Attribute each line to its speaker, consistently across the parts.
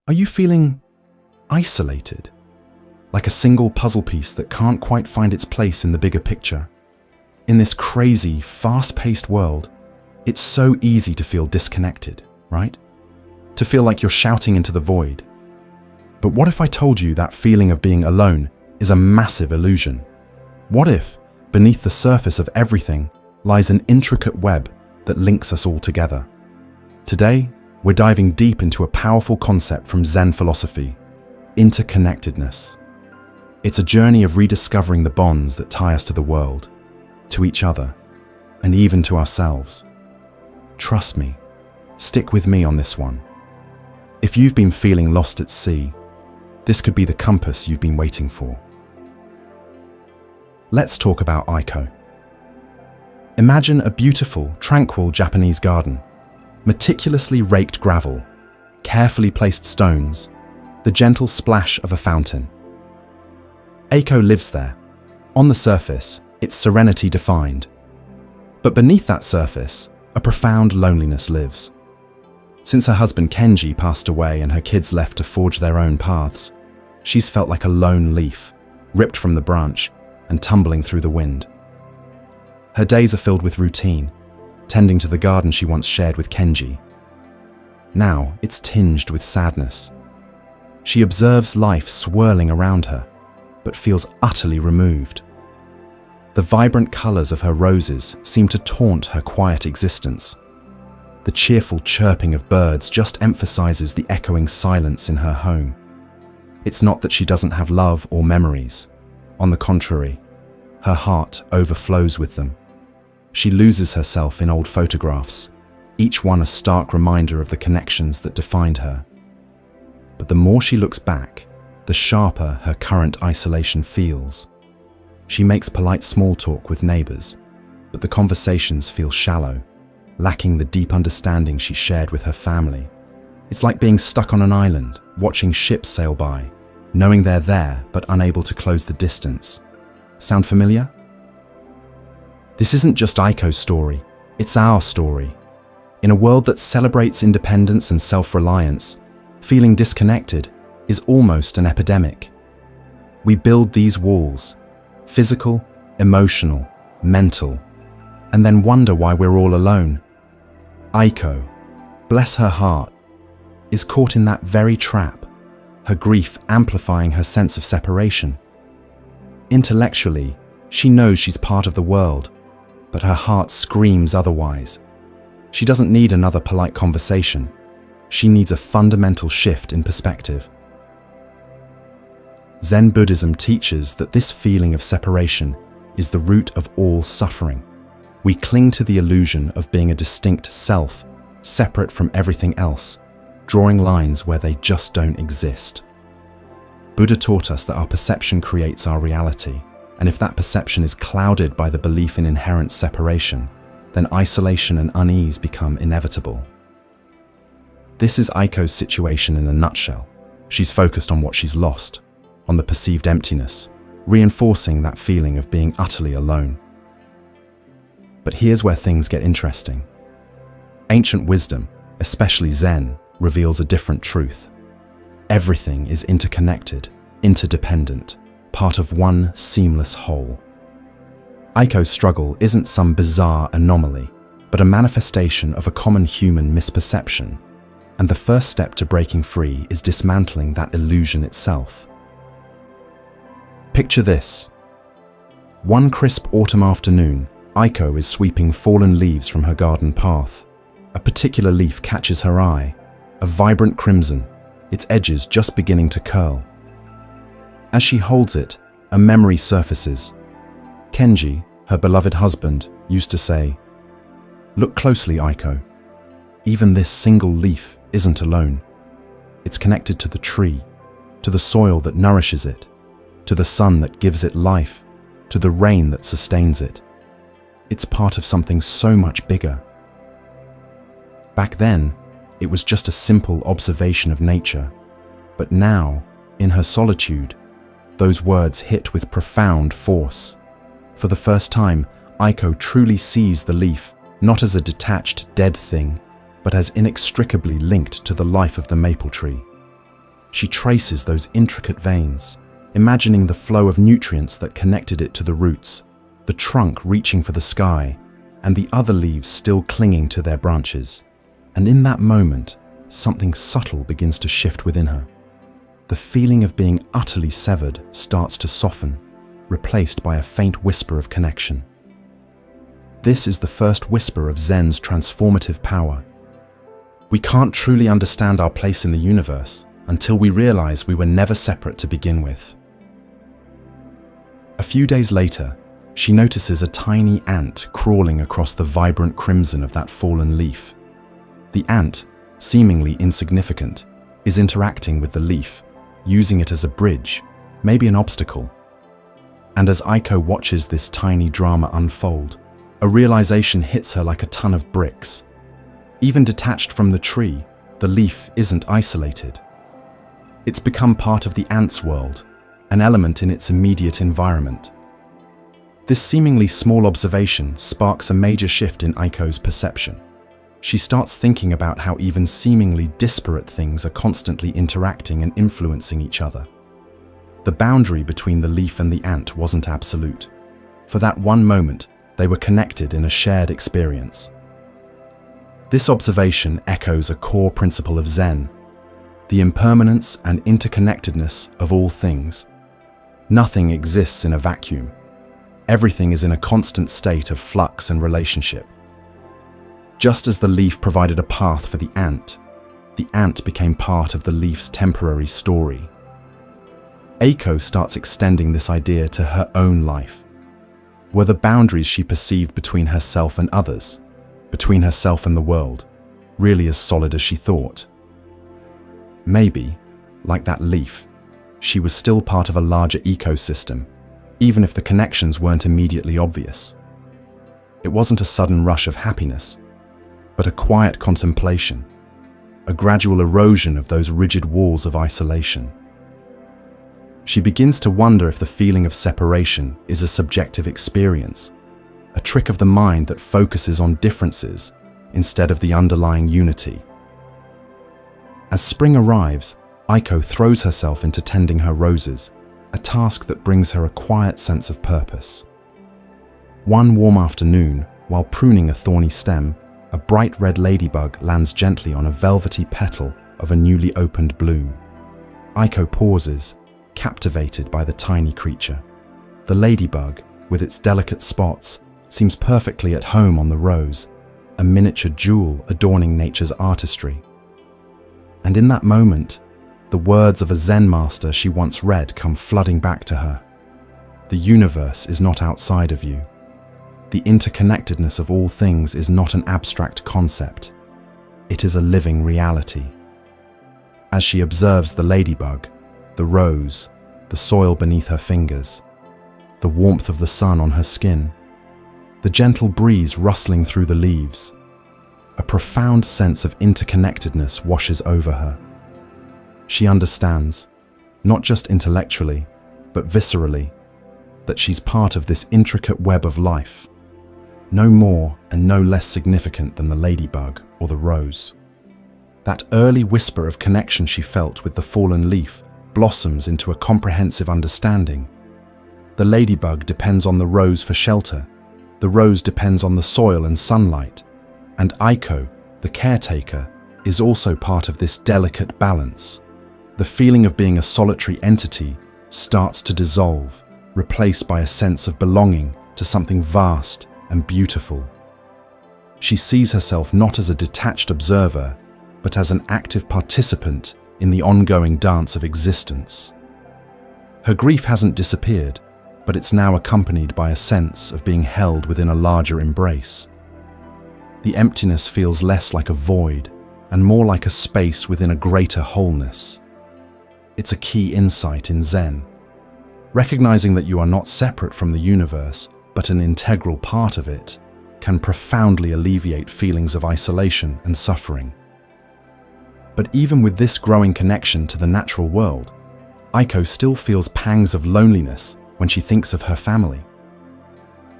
Speaker 1: Are you feeling isolated? Like a single puzzle piece that can't quite find its place in the bigger picture? In this crazy, fast-paced world, it's so easy to feel disconnected, right? To feel like you're shouting into the void. But what if I told you that feeling of being alone is a massive illusion? What if, beneath the surface of everything, lies an intricate web that links us all together? Today, we're diving deep into a powerful concept from Zen philosophy: interconnectedness. It's a journey of rediscovering the bonds that tie us to the world, to each other, and even to ourselves. Trust me, stick with me on this one. If you've been feeling lost at sea, this could be the compass you've been waiting for. Let's talk about Aiko. Imagine a beautiful, tranquil Japanese garden. Meticulously raked gravel, carefully placed stones, the gentle splash of a fountain. Aiko lives there. On the surface, its serenity defined. But beneath that surface, a profound loneliness lives. Since her husband Kenji passed away and her kids left to forge their own paths, she's felt like a lone leaf, ripped from the branch and tumbling through the wind. Her days are filled with routine, tending to the garden she once shared with Kenji. Now it's tinged with sadness. She observes life swirling around her, but feels utterly removed. The vibrant colors of her roses seem to taunt her quiet existence. The cheerful chirping of birds just emphasizes the echoing silence in her home. It's not that she doesn't have love or memories. On the contrary, her heart overflows with them. She loses herself in old photographs, each one a stark reminder of the connections that defined her. But the more she looks back, the sharper her current isolation feels. She makes polite small talk with neighbors, but the conversations feel shallow, lacking the deep understanding she shared with her family. It's like being stuck on an island, watching ships sail by, knowing they're there but unable to close the distance. Sound familiar? This isn't just Aiko's story, it's our story. In a world that celebrates independence and self-reliance, feeling disconnected is almost an epidemic. We build these walls, physical, emotional, mental, and then wonder why we're all alone. Aiko, bless her heart, is caught in that very trap, her grief amplifying her sense of separation. Intellectually, she knows she's part of the world, but her heart screams otherwise. She doesn't need another polite conversation. She needs a fundamental shift in perspective. Zen Buddhism teaches that this feeling of separation is the root of all suffering. We cling to the illusion of being a distinct self, separate from everything else, drawing lines where they just don't exist. Buddha taught us that our perception creates our reality, and if that perception is clouded by the belief in inherent separation, then isolation and unease become inevitable. This is Aiko's situation in a nutshell. She's focused on what she's lost, on the perceived emptiness, reinforcing that feeling of being utterly alone. But here's where things get interesting. Ancient wisdom, especially Zen, reveals a different truth. Everything is interconnected, interdependent, part of one seamless whole. Aiko's struggle isn't some bizarre anomaly, but a manifestation of a common human misperception. And the first step to breaking free is dismantling that illusion itself. Picture this. One crisp autumn afternoon, Aiko is sweeping fallen leaves from her garden path. A particular leaf catches her eye, a vibrant crimson, its edges just beginning to curl. As she holds it, a memory surfaces. Kenji, her beloved husband, used to say, "Look closely, Aiko. Even this single leaf isn't alone. It's connected to the tree, to the soil that nourishes it, to the sun that gives it life, to the rain that sustains it. It's part of something so much bigger." Back then, it was just a simple observation of nature. But now, in her solitude, those words hit with profound force. For the first time, Aiko truly sees the leaf not as a detached, dead thing, but as inextricably linked to the life of the maple tree. She traces those intricate veins, imagining the flow of nutrients that connected it to the roots, the trunk reaching for the sky, and the other leaves still clinging to their branches. And in that moment, something subtle begins to shift within her. The feeling of being utterly severed starts to soften, replaced by a faint whisper of connection. This is the first whisper of Zen's transformative power. We can't truly understand our place in the universe until we realize we were never separate to begin with. A few days later, she notices a tiny ant crawling across the vibrant crimson of that fallen leaf. The ant, seemingly insignificant, is interacting with the leaf, using it as a bridge, maybe an obstacle. And as Aiko watches this tiny drama unfold, a realization hits her like a ton of bricks. Even detached from the tree, the leaf isn't isolated. It's become part of the ant's world, an element in its immediate environment. This seemingly small observation sparks a major shift in Aiko's perception. She starts thinking about how even seemingly disparate things are constantly interacting and influencing each other. The boundary between the leaf and the ant wasn't absolute. For that one moment, they were connected in a shared experience. This observation echoes a core principle of Zen: the impermanence and interconnectedness of all things. Nothing exists in a vacuum. Everything is in a constant state of flux and relationship. Just as the leaf provided a path for the ant became part of the leaf's temporary story. Aiko starts extending this idea to her own life. Were the boundaries she perceived between herself and others, between herself and the world, really as solid as she thought? Maybe, like that leaf, she was still part of a larger ecosystem, even if the connections weren't immediately obvious. It wasn't a sudden rush of happiness, but a quiet contemplation, a gradual erosion of those rigid walls of isolation. She begins to wonder if the feeling of separation is a subjective experience, a trick of the mind that focuses on differences instead of the underlying unity. As spring arrives, Aiko throws herself into tending her roses, a task that brings her a quiet sense of purpose. One warm afternoon, while pruning a thorny stem, a bright red ladybug lands gently on a velvety petal of a newly opened bloom. Aiko pauses, captivated by the tiny creature. The ladybug, with its delicate spots, seems perfectly at home on the rose, a miniature jewel adorning nature's artistry. And in that moment, the words of a Zen master she once read come flooding back to her. The universe is not outside of you. The interconnectedness of all things is not an abstract concept. It is a living reality. As she observes the ladybug, the rose, the soil beneath her fingers, the warmth of the sun on her skin, the gentle breeze rustling through the leaves, a profound sense of interconnectedness washes over her. She understands, not just intellectually, but viscerally, that she's part of this intricate web of life, no more and no less significant than the ladybug or the rose. That early whisper of connection she felt with the fallen leaf blossoms into a comprehensive understanding. The ladybug depends on the rose for shelter, the rose depends on the soil and sunlight, and Aiko, the caretaker, is also part of this delicate balance. The feeling of being a solitary entity starts to dissolve, replaced by a sense of belonging to something vast and beautiful. She sees herself not as a detached observer, but as an active participant in the ongoing dance of existence. Her grief hasn't disappeared, but it's now accompanied by a sense of being held within a larger embrace. The emptiness feels less like a void and more like a space within a greater wholeness. It's a key insight in Zen. Recognizing that you are not separate from the universe, but an integral part of it, can profoundly alleviate feelings of isolation and suffering. But even with this growing connection to the natural world, Aiko still feels pangs of loneliness when she thinks of her family.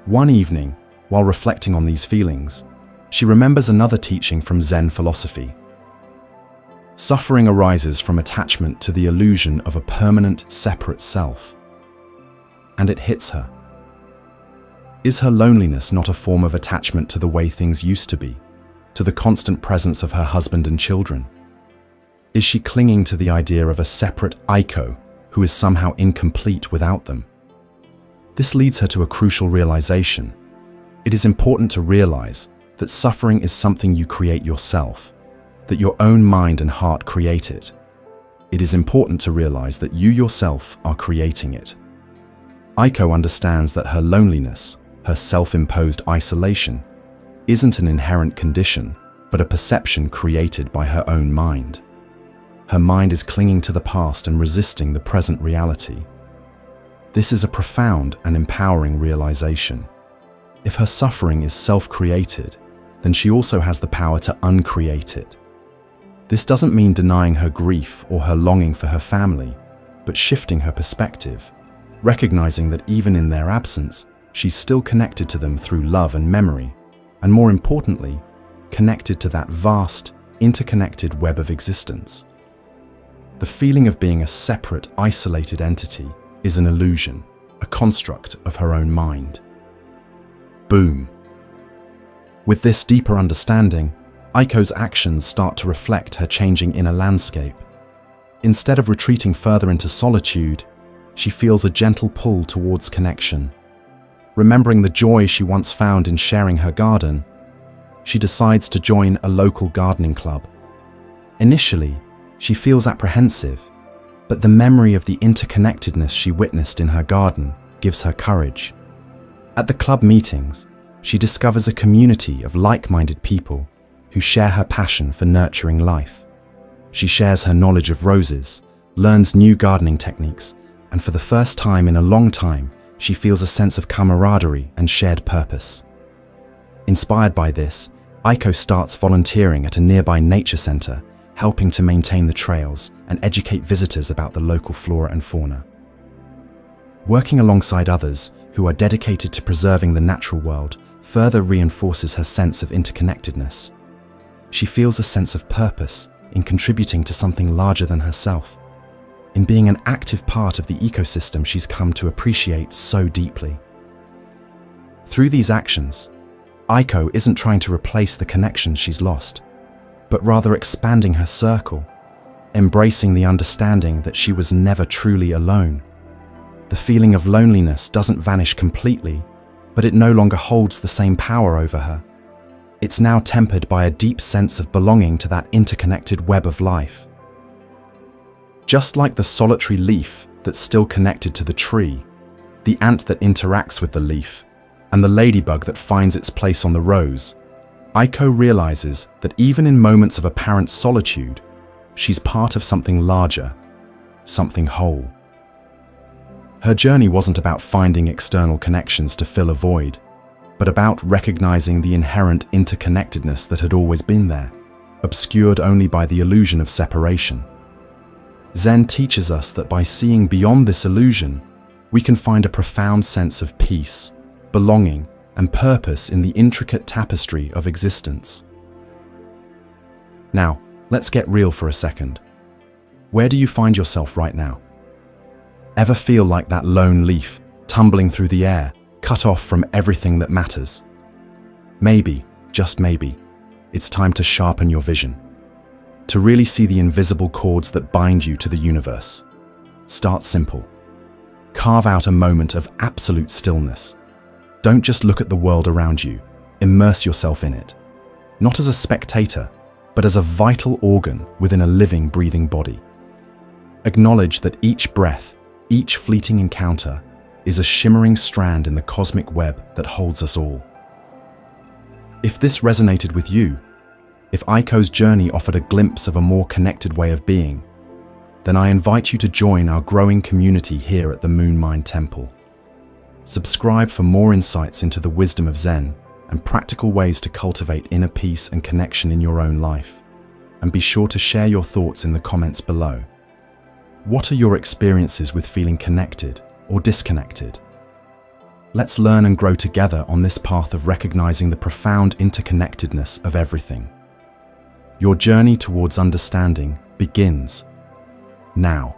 Speaker 1: One evening, while reflecting on these feelings, she remembers another teaching from Zen philosophy. Suffering arises from attachment to the illusion of a permanent, separate self. And it hits her. Is her loneliness not a form of attachment to the way things used to be, to the constant presence of her husband and children? Is she clinging to the idea of a separate Aiko who is somehow incomplete without them? This leads her to a crucial realization. It is important to realize that suffering is something you create yourself, that your own mind and heart create it. It is important to realize that you yourself are creating it. Aiko understands that her loneliness, her self-imposed isolation, isn't an inherent condition, but a perception created by her own mind. Her mind is clinging to the past and resisting the present reality. This is a profound and empowering realization. If her suffering is self-created, then she also has the power to uncreate it. This doesn't mean denying her grief or her longing for her family, but shifting her perspective, recognizing that even in their absence, she's still connected to them through love and memory, and more importantly, connected to that vast, interconnected web of existence. The feeling of being a separate, isolated entity is an illusion, a construct of her own mind. Boom. With this deeper understanding, Aiko's actions start to reflect her changing inner landscape. Instead of retreating further into solitude, she feels a gentle pull towards connection. Remembering the joy she once found in sharing her garden, she decides to join a local gardening club. Initially, she feels apprehensive, but the memory of the interconnectedness she witnessed in her garden gives her courage. At the club meetings, she discovers a community of like-minded people who share her passion for nurturing life. She shares her knowledge of roses, learns new gardening techniques, and for the first time in a long time, she feels a sense of camaraderie and shared purpose. Inspired by this, Aiko starts volunteering at a nearby nature center, helping to maintain the trails and educate visitors about the local flora and fauna. Working alongside others who are dedicated to preserving the natural world further reinforces her sense of interconnectedness. She feels a sense of purpose in contributing to something larger than herself, in being an active part of the ecosystem she's come to appreciate so deeply. Through these actions, Aiko isn't trying to replace the connections she's lost, but rather expanding her circle, embracing the understanding that she was never truly alone. The feeling of loneliness doesn't vanish completely, but it no longer holds the same power over her. It's now tempered by a deep sense of belonging to that interconnected web of life. Just like the solitary leaf that's still connected to the tree, the ant that interacts with the leaf, and the ladybug that finds its place on the rose, Aiko realizes that even in moments of apparent solitude, she's part of something larger, something whole. Her journey wasn't about finding external connections to fill a void, but about recognizing the inherent interconnectedness that had always been there, obscured only by the illusion of separation. Zen teaches us that by seeing beyond this illusion, we can find a profound sense of peace, belonging, and purpose in the intricate tapestry of existence. Now, let's get real for a second. Where do you find yourself right now? Ever feel like that lone leaf, tumbling through the air, cut off from everything that matters? Maybe, just maybe, it's time to sharpen your vision, to really see the invisible cords that bind you to the universe. Start simple. Carve out a moment of absolute stillness. Don't just look at the world around you, immerse yourself in it. Not as a spectator, but as a vital organ within a living, breathing body. Acknowledge that each breath, each fleeting encounter, is a shimmering strand in the cosmic web that holds us all. If this resonated with you, if Aiko's journey offered a glimpse of a more connected way of being, then I invite you to join our growing community here at the Moon Mind Temple. Subscribe for more insights into the wisdom of Zen and practical ways to cultivate inner peace and connection in your own life. And be sure to share your thoughts in the comments below. What are your experiences with feeling connected or disconnected? Let's learn and grow together on this path of recognizing the profound interconnectedness of everything. Your journey towards understanding begins now.